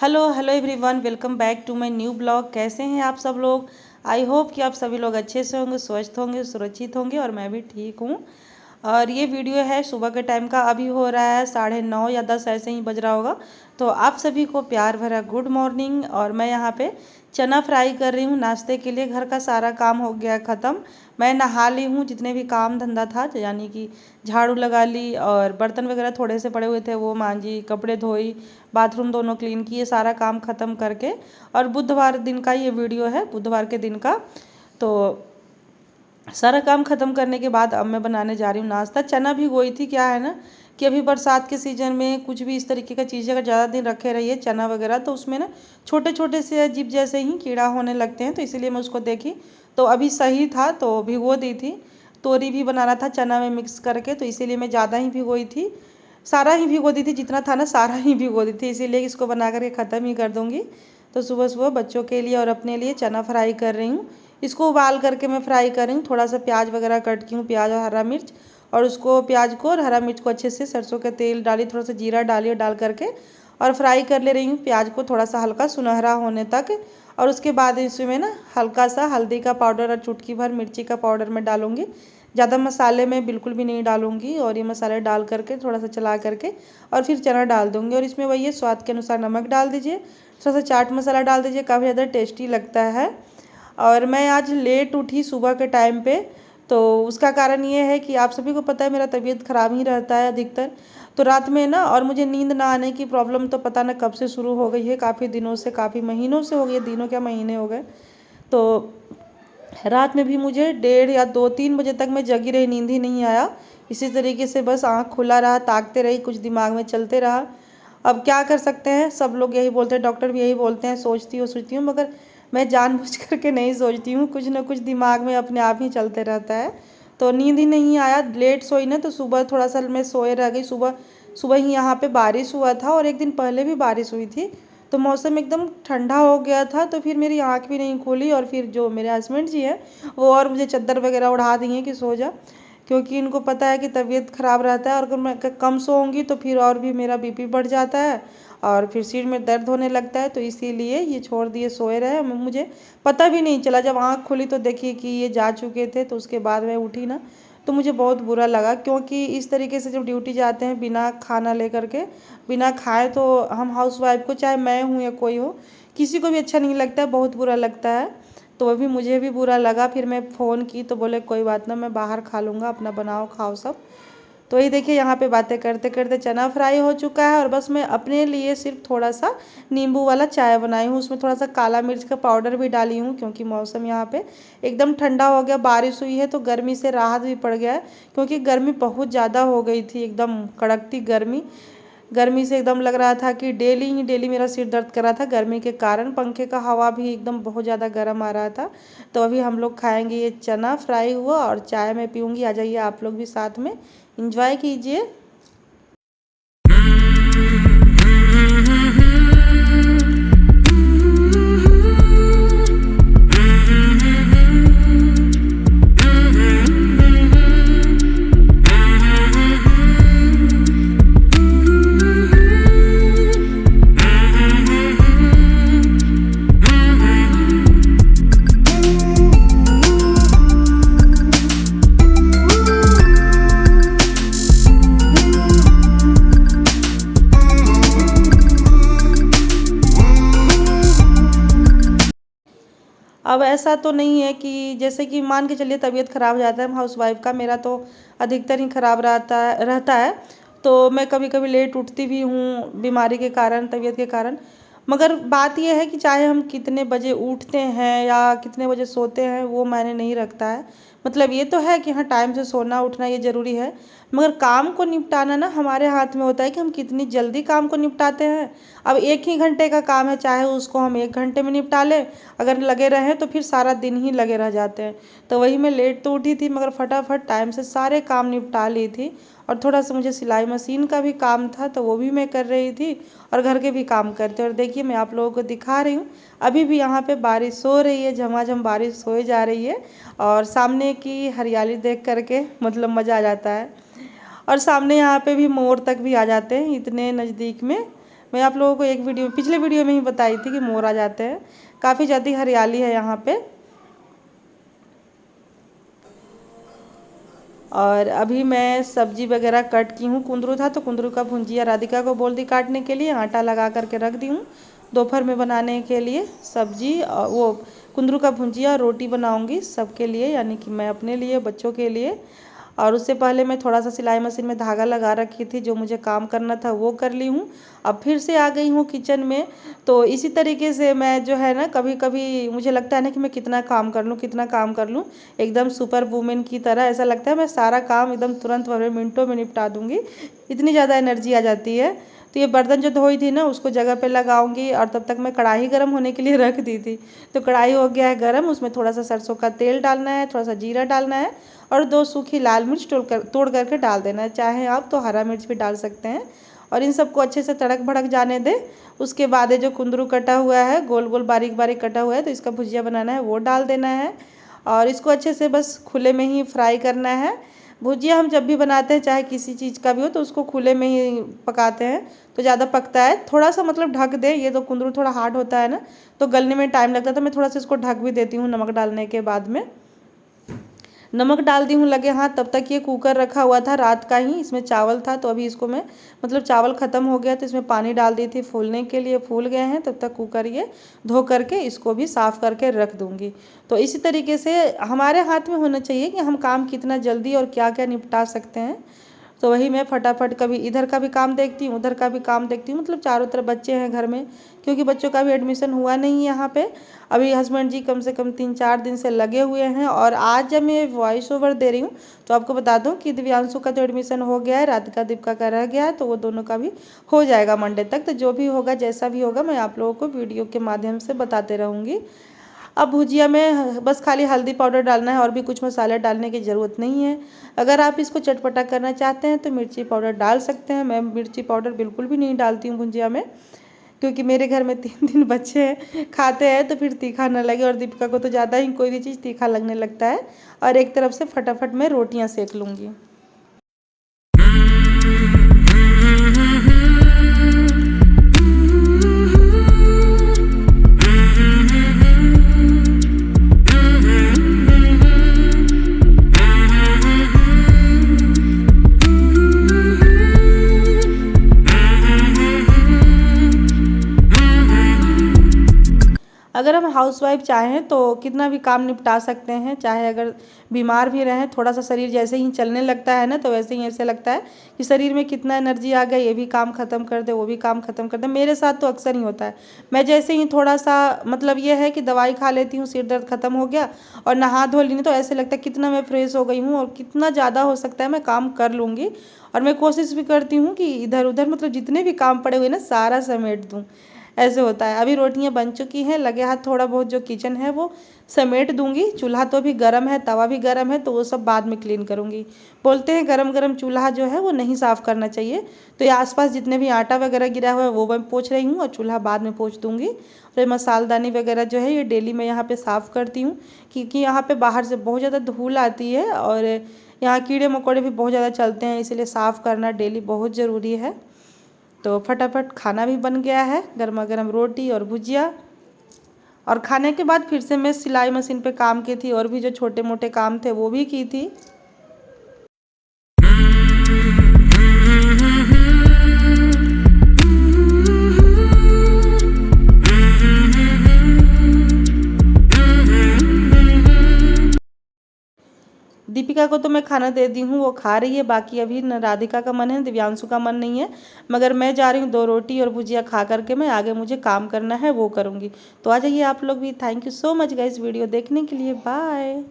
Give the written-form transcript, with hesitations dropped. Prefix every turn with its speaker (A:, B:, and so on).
A: Hello hello everyone, welcome back to my new blog. कैसे हैं आप सब लोग? आई होप कि आप सभी लोग अच्छे से होंगे, स्वस्थ होंगे, सुरक्षित होंगे और मैं भी ठीक हूँ। और ये वीडियो है सुबह के टाइम का। अभी हो रहा है 9:30 या 10 ऐसे ही बज रहा होगा। तो आप सभी को प्यार भरा गुड मॉर्निंग। और मैं यहाँ पे चना फ्राई कर रही हूँ नाश्ते के लिए। घर का सारा काम हो गया ख़त्म। मैं नहा ली हूँ, जितने भी काम धंधा था, यानी कि झाड़ू लगा ली और बर्तन वगैरह थोड़े से पड़े हुए थे वो मांजी, कपड़े धोई, बाथरूम दोनों क्लीन किए, सारा काम ख़त्म करके। और बुधवार दिन का ये वीडियो है, बुधवार के दिन का। तो सारा काम ख़त्म करने के बाद अब मैं बनाने जा रही हूँ नाश्ता। चना भिगोई थी। क्या है ना कि अभी बरसात के सीज़न में कुछ भी इस तरीके का चीज़ अगर ज़्यादा दिन रखे रहिए, चना वगैरह, तो उसमें ना छोटे छोटे से अजीब जैसे ही कीड़ा होने लगते हैं। तो इसीलिए मैं उसको देखी तो अभी सही था तो भिगो दी थी। तोरी भी बनाना था चना में मिक्स करके, तो इसीलिए मैं ज़्यादा ही भिगोई थी। सारा ही भिगो दी थी, जितना था ना सारा ही भिगो दी थी। इसीलिए इसको बना करके ख़त्म ही कर दूँगी। तो सुबह सुबह बच्चों के लिए और अपने लिए चना फ्राई कर रही हूँ। इसको उबाल करके मैं फ्राई कर रही हूँ। थोड़ा सा प्याज वगैरह कट की हूँ, प्याज और हरा मिर्च, और उसको प्याज को और हरा मिर्च को अच्छे से सरसों का तेल डाली, थोड़ा सा जीरा डाली और डाल करके और फ्राई कर ले रही हूँ प्याज को थोड़ा सा हल्का सुनहरा होने तक। और उसके बाद इसमें ना हल्का सा हल्दी का पाउडर और चुटकी भर मिर्ची का पाउडर मैं डालूँगी। ज़्यादा मसाले मैं बिल्कुल भी नहीं डालूँगी। और ये मसाले डाल करके थोड़ा सा चला करके और फिर चना डाल दूँगी। और इसमें वही है, स्वाद के अनुसार नमक डाल दीजिए, थोड़ा सा चाट मसाला डाल दीजिए, काफ़ी ज़्यादा टेस्टी लगता है। और मैं आज लेट उठी सुबह के टाइम पे। तो उसका कारण ये है कि आप सभी को पता है मेरा तबीयत ख़राब ही रहता है अधिकतर। तो रात में ना, और मुझे नींद ना आने की प्रॉब्लम तो पता ना कब से शुरू हो गई है, काफ़ी दिनों से, काफ़ी महीनों से हो गई है, दिनों क्या महीने हो गए। तो रात में भी मुझे 1:30 या 2-3 बजे तक मैं जगी रही, नींद ही नहीं आया। इसी तरीके से बस आँख खुला रहा, ताकते रही, कुछ दिमाग में चलते रहा। अब क्या कर सकते हैं, सब लोग यही बोलते हैं, डॉक्टर भी यही बोलते हैं, सोचती हूँ, मगर मैं जानबूझ करके नहीं सोचती हूँ। कुछ ना कुछ दिमाग में अपने आप ही चलते रहता है। तो नींद ही नहीं आया, लेट सोई ना, तो सुबह थोड़ा सा मैं सोए रह गई। सुबह सुबह ही यहाँ पे बारिश हुआ था और एक दिन पहले भी बारिश हुई थी। तो मौसम एकदम ठंडा हो गया था। तो फिर मेरी आँख भी नहीं खुली। और फिर जो मेरे हस्बैंड जी हैं वो और मुझे चादर वगैरह उड़ा दी हैं कि सो जा, क्योंकि इनको पता है कि तबीयत ख़राब रहता है और अगर मैं कम सोऊंगी तो फिर और भी मेरा बीपी बढ़ जाता है और फिर सिर में दर्द होने लगता है। तो इसीलिए ये छोड़ दिए, सोए रहे। मुझे पता भी नहीं चला, जब आँख खुली तो देखिए कि ये जा चुके थे। तो उसके बाद मैं उठी ना, तो मुझे बहुत बुरा लगा, क्योंकि इस तरीके से जब ड्यूटी जाते हैं बिना खाना लेकर के, बिना खाए, तो हम हाउसवाइफ को, चाहे मैं हूँ या कोई हो, किसी को भी अच्छा नहीं लगता है, बहुत बुरा लगता है। तो अभी मुझे भी बुरा लगा। फिर मैं फ़ोन की तो बोले कोई बात ना, मैं बाहर खा लूँगा, अपना बनाओ खाओ सब। तो ये देखिए यहाँ पे बातें करते करते चना फ्राई हो चुका है। और बस मैं अपने लिए सिर्फ थोड़ा सा नींबू वाला चाय बनाई हूँ। उसमें थोड़ा सा काला मिर्च का पाउडर भी डाली हूँ, क्योंकि मौसम यहाँ पे एकदम ठंडा हो गया, बारिश हुई है तो गर्मी से राहत भी पड़ गया है। क्योंकि गर्मी बहुत ज़्यादा हो गई थी, एकदम कड़कती गर्मी। गर्मी से एकदम लग रहा था कि डेली ही डेली मेरा सिर दर्द कर रहा था गर्मी के कारण। पंखे का हवा भी एकदम बहुत ज़्यादा गर्म आ रहा था। तो अभी हम लोग खाएंगे ये चना फ्राई हुआ और चाय मैं पीऊँगी। आ जाइए आप लोग भी साथ में इंजॉय कीजिए। अब ऐसा तो नहीं है कि, जैसे कि मान के चलिए तबीयत ख़राब हो जाता है हाउसवाइफ का, मेरा तो अधिकतर ही ख़राब रहता है। तो मैं कभी कभी लेट उठती भी हूँ बीमारी के कारण, तबीयत के कारण। मगर बात यह है कि चाहे हम कितने बजे उठते हैं या कितने बजे सोते हैं, वो मायने नहीं रखता है। मतलब ये तो है कि हाँ, टाइम से सोना उठना ये ज़रूरी है, मगर काम को निपटाना ना हमारे हाथ में होता है कि हम कितनी जल्दी काम को निपटाते हैं। अब 1 ही घंटे का काम है, चाहे उसको हम 1 घंटे में निपटा लें, अगर लगे रहें तो फिर सारा दिन ही लगे रह जाते हैं। तो वही मैं लेट तो उठी थी, मगर फटाफट टाइम से सारे काम निपटा ली थी। और थोड़ा सा मुझे सिलाई मशीन का भी काम था तो वो भी मैं कर रही थी, और घर के भी काम करते। और देखिए मैं आप लोगों को दिखा रही हूँ, अभी भी यहाँ पे बारिश हो रही है, झमाझम बारिश हो जा रही है। और सामने की हरियाली देख करके मतलब मज़ा आ जाता है। और सामने यहाँ पे भी मोर तक भी आ जाते हैं, इतने नज़दीक में मैं आप लोगों को एक वीडियो पिछले वीडियो में ही बताई थी कि मोर आ जाते हैं, काफ़ी ज़्यादा हरियाली है यहाँ पे। और अभी मैं सब्जी वगैरह कट की हूँ। कुंदरू था तो कुंदरू का भुंजिया राधिका को बोल दी काटने के लिए, आटा लगा करके रख दी हूँ दोपहर में बनाने के लिए सब्जी। वो कुंदरू का भुंजिया रोटी बनाऊँगी सबके लिए, यानी कि मैं अपने लिए, बच्चों के लिए। और उससे पहले मैं थोड़ा सा सिलाई मशीन में धागा लगा रखी थी, जो मुझे काम करना था वो कर ली हूँ। अब फिर से आ गई हूँ किचन में। तो इसी तरीके से मैं जो है ना, कभी कभी मुझे लगता है ना कि मैं कितना काम कर लूँ, कितना काम कर लूँ, एकदम सुपर वुमेन की तरह ऐसा लगता है मैं सारा काम एकदम तुरंत मिनटों में निपटा दूँगी, इतनी ज़्यादा एनर्जी आ जाती है। तो ये बर्तन जो धोई थी ना, उसको जगह पे लगाऊंगी। और तब तक मैं कढ़ाई गर्म होने के लिए रख दी थी। तो कढ़ाई हो गया है गर्म, उसमें थोड़ा सा सरसों का तेल डालना है, थोड़ा सा जीरा डालना है और 2 सूखी लाल मिर्च तोड़ करके डाल देना है। चाहे आप तो हरा मिर्च भी डाल सकते हैं। और इन सबको अच्छे से तड़क भड़क जाने दें। उसके बाद ये जो कुंदरू कटा हुआ है, गोल गोल बारीक बारीक कटा हुआ है, तो इसका भुजिया बनाना है, वो डाल देना है। और इसको अच्छे से बस खुले में ही फ्राई करना है। भुजिया हम जब भी बनाते हैं, चाहे किसी चीज़ का भी हो, तो उसको खुले में ही पकाते हैं तो ज़्यादा पकता है। थोड़ा सा मतलब ढक दे, ये तो कुंदरू थोड़ा हार्ड होता है ना, तो गलने में टाइम लगता है, तो मैं थोड़ा सा इसको ढक भी देती हूँ नमक डालने के बाद में। नमक डाल दी हूँ लगे हाथ। तब तक ये कुकर रखा हुआ था रात का ही, इसमें चावल था। तो अभी इसको मैं मतलब चावल ख़त्म हो गया तो इसमें पानी डाल दी थी फूलने के लिए, फूल गए हैं। तब तक कुकर ये धो करके इसको भी साफ़ करके रख दूँगी। तो इसी तरीके से हमारे हाथ में होना चाहिए कि हम काम कितना जल्दी और क्या क्या निपटा सकते हैं। तो वही मैं फटाफट कभी इधर का भी काम देखती हूँ, उधर का भी काम देखती हूँ। मतलब चारों तरफ बच्चे हैं घर में, क्योंकि बच्चों का भी एडमिशन हुआ नहीं है यहाँ पे। अभी हस्बैंड जी कम से कम 3-4 दिन से लगे हुए हैं। और आज जब मैं वॉइस ओवर दे रही हूँ तो आपको बता दूँ कि दिव्यांशु का तो एडमिशन हो गया है, राधिका दीपिका का रह गया है, तो वो दोनों का भी हो जाएगा मंडे तक। तो जो भी होगा, जैसा भी होगा, मैं आप लोगों को वीडियो के माध्यम से बताते रहूँगी। अब भुजिया में बस खाली हल्दी पाउडर डालना है, और भी कुछ मसाले डालने की ज़रूरत नहीं है। अगर आप इसको चटपटा करना चाहते हैं तो मिर्ची पाउडर डाल सकते हैं। मैं मिर्ची पाउडर बिल्कुल भी नहीं डालती हूँ भुजिया में, क्योंकि मेरे घर में 3 बच्चे हैं, खाते हैं तो फिर तीखा ना लगे। और दीपिका को तो ज़्यादा ही कोई भी चीज़ तीखा लगने लगता है। और एक तरफ से फटाफट मैं रोटियाँ सेक लूँगी। अगर हम हाउसवाइफ चाहें तो कितना भी काम निपटा सकते हैं। चाहे अगर बीमार भी रहें, थोड़ा सा शरीर जैसे ही चलने लगता है ना, तो वैसे ही ऐसे लगता है कि शरीर में कितना एनर्जी आ गई, ये भी काम ख़त्म कर दे, वो भी काम ख़त्म कर दे। मेरे साथ तो अक्सर ही होता है। मैं जैसे ही थोड़ा सा मतलब ये है कि दवाई खा लेती हूँ, सिर दर्द ख़त्म हो गया और नहा धो ली, तो ऐसे लगता है कितना मैं फ्रेश हो गई हूँ और कितना ज़्यादा हो सकता है मैं काम कर लूँगी। और मैं कोशिश भी करती हूँ कि इधर उधर मतलब जितने भी काम पड़े हुए ना, सारा समेट दूँ। ऐसे होता है। अभी रोटियां बन चुकी हैं, लगे हाथ थोड़ा बहुत जो किचन है वो समेट दूंगी। चूल्हा तो अभी गर्म है, तवा भी गर्म है, तो वो सब बाद में क्लीन करूंगी। बोलते हैं गरम गरम चूल्हा जो है वो नहीं साफ़ करना चाहिए। तो ये आसपास जितने भी आटा वगैरह गिरा हुआ है वो मैं पोंछ रही हूँ, और चूल्हा बाद में पोंछ दूंगी। और मसालदानी वगैरह जो है ये डेली मैं यहाँ पे साफ़ करती हूँ, क्योंकि यहाँ पे बाहर से बहुत ज़्यादा धूल आती है और यहाँ कीड़े मकोड़े भी बहुत ज़्यादा चलते हैं, इसलिए साफ़ करना डेली बहुत ज़रूरी है। तो फटाफट खाना भी बन गया है, गर्मा गर्म रोटी और भुजिया। और खाने के बाद फिर से मैं सिलाई मशीन पे काम की थी, और भी जो छोटे मोटे काम थे वो भी की थी। दीपिका को तो मैं खाना दे दी हूँ, वो खा रही है। बाकी अभी न राधिका का मन है, दिव्यांशु का मन नहीं है। मगर मैं जा रही हूँ 2 रोटी और भुजिया खा करके, मैं आगे मुझे काम करना है वो करूँगी। तो आ जाइए आप लोग भी। Thank you so much guys video देखने के लिए। बाय।